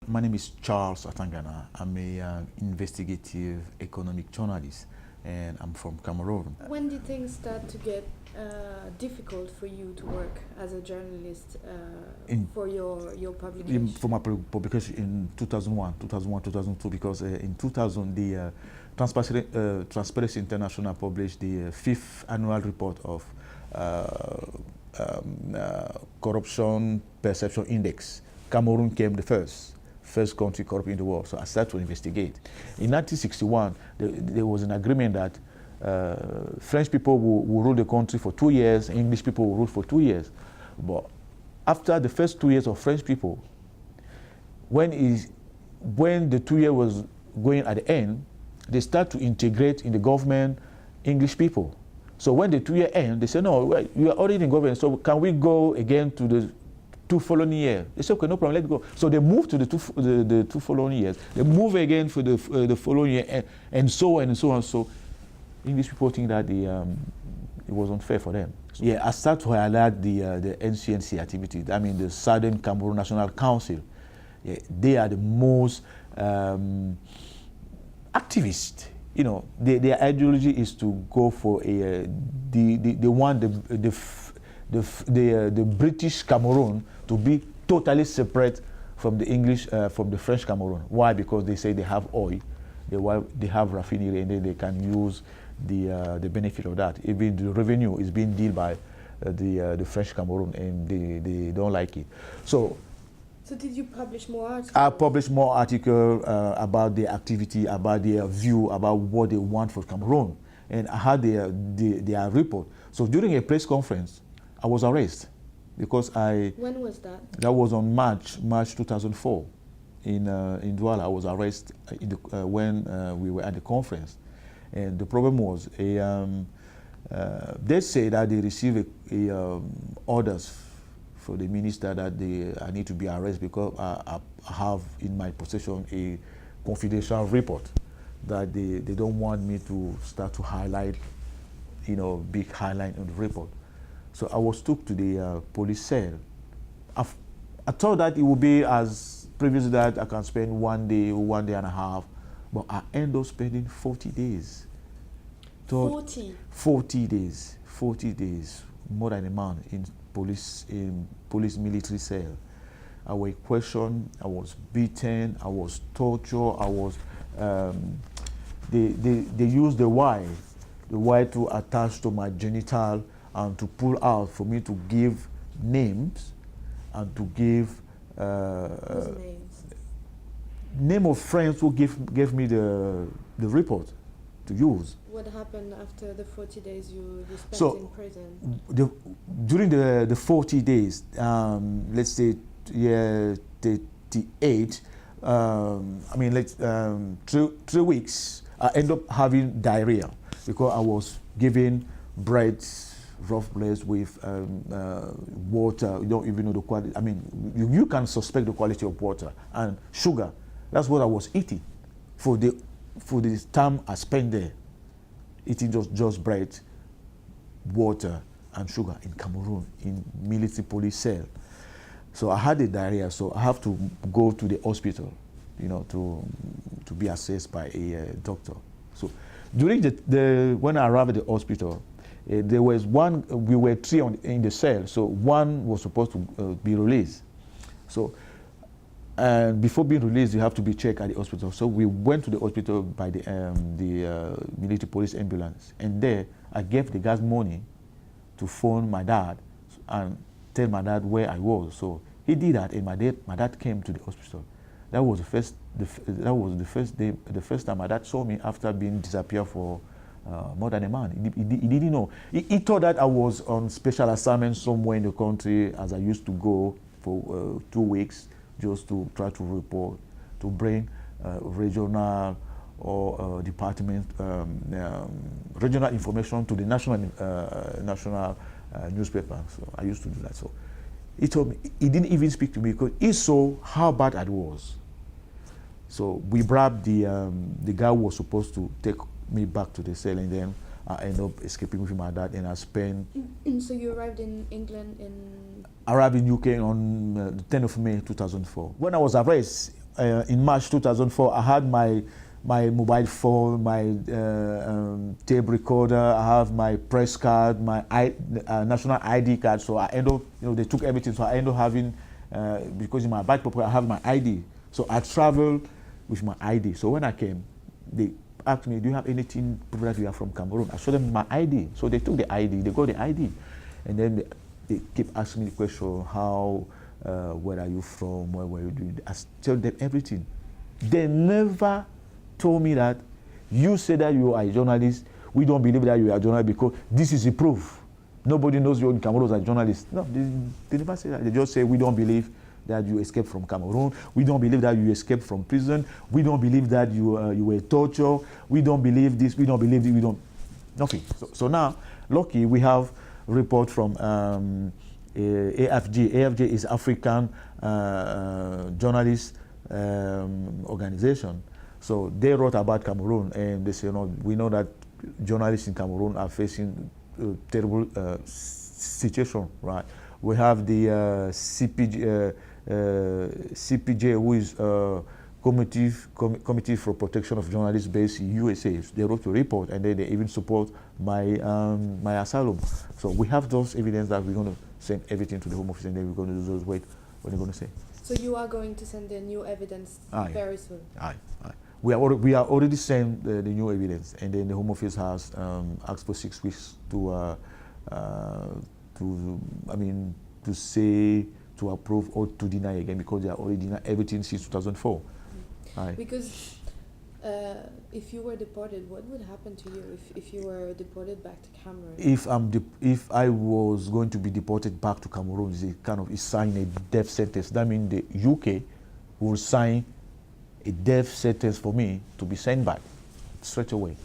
My name is Charles Atangana. I'm a investigative economic journalist, and I'm from Cameroon. When did things start to get difficult for you to work as a journalist for your publication? For my publication in 2001, 2002, because in 2000 the Transparency International published the fifth annual report of Corruption Perception Index. Cameroon came the first country corrupt in the world, so I started to investigate. In 1961, there was an agreement that French people will rule the country for 2 years, English people will rule for 2 years. But after the first 2 years of French people, when the 2 years was going at the end, they start to integrate in the government English people. So when the 2 year end, they say, no, you are already in government, so can we go again to the 2 following years? They say, okay, no problem, let's go. So they move to the two following years. They move again for the following year, and so on and so on. So English people think that it was unfair for them. So yeah, I start to highlight the NCNC activity. I mean, the Southern Cameroon National Council. Yeah, they are the most activist. You know, their ideology is to go for they want the British Cameroon to be totally separate from the English, from the French Cameroon. Why? Because they say they have oil, they have raffinery, and then they can use the benefit of that. Even the revenue is being dealt by the French Cameroon, and they don't like it. So did you publish more articles? I published more articles about their activity, about their view, about what they want for Cameroon. And I had their report. So during a press conference, I was arrested because When was that? That was on March 2004 in Douala. I was arrested when we were at the conference. And the problem was, they say that they received orders for the minister that I need to be arrested because I have in my possession a confidential report that they don't want me to start to highlight, big highlight on the report. So I was took to the police cell. I thought that it would be as previously that I can spend 1 day or 1 day and a half, but I end up spending 40 days. 40 days, more than a month in police military cell. I was questioned, I was beaten, I was tortured, I was they used the wire to attach to my genital and to pull out for me to give names and to give name of friends who gave me the report to use. What happened after the 40 days you spent in prison? During the 40 days, let's say 38, I mean, 3 weeks, I end up having diarrhea because I was given bread, rough bread with water. You don't even know the quality. I mean, you can suspect the quality of water and sugar. That's what I was eating for the time I spent there, eating just bread, water, and sugar in Cameroon, in military police cell. So I had the diarrhea, so I have to go to the hospital, to be assessed by a doctor. So during when I arrived at the hospital, there was one. We were 3 in the cell, so one was supposed to be released. So. And before being released, you have to be checked at the hospital. So we went to the hospital by the military police ambulance. And there, I gave the guys money to phone my dad and tell my dad where I was. So he did that, and my dad came to the hospital. That was the first time my dad saw me after being disappeared for more than a month. He didn't know. He thought that I was on special assignment somewhere in the country, as I used to go for 2 weeks. Just to try to report, to bring regional or department regional information to the national newspaper. So I used to do that. So he told me, he didn't even speak to me because he saw how bad I was. So we grabbed the guy who was supposed to take me back to the cell, and then I ended up escaping with my dad, and I spent... So you arrived in England in... Arrived in UK on the 10th of May 2004. When I was arrested in March 2004, I had my mobile phone, my tape recorder, I have my press card, my national ID card. So I end up, they took everything. So I end up having, because in my back pocket I have my ID. So I traveled with my ID. So when I came, they asked me, do you have anything proof that you are from Cameroon? I showed them my ID. So they took the ID, they got the ID. And then they keep asking me the question, how, where are you from, where were you doing? I tell them everything. They never told me that you say that you are a journalist, we don't believe that you are a journalist because this is the proof. Nobody knows you in Cameroon as a journalist. No, they never say that. They just say we don't believe that you escaped from Cameroon. We don't believe that you escaped from prison. We don't believe that you were tortured. We don't believe this. We don't believe this. We don't. Nothing. So now, lucky we have report from AFG. AFG is African Journalist Organization. So they wrote about Cameroon, and they say, we know that journalists in Cameroon are facing a terrible situation, right? We have the CPJ, who is Committee for Protection of Journalists based in USA. They wrote a report, and then they even support my asylum. So we have those evidence that we're going to send everything to the Home Office, and then we're going to just wait what they're going to say. So you are going to send the new evidence very soon? Aye. We are already sent the new evidence, and then the Home Office has asked for 6 weeks to say, to approve or to deny again, because they are already denied everything since 2004. Mm. Because if you were deported, what would happen to you if you were deported back to Cameroon? If I was going to be deported back to Cameroon, it's sign a death sentence. That means the UK will sign a death sentence for me to be sent back straight away.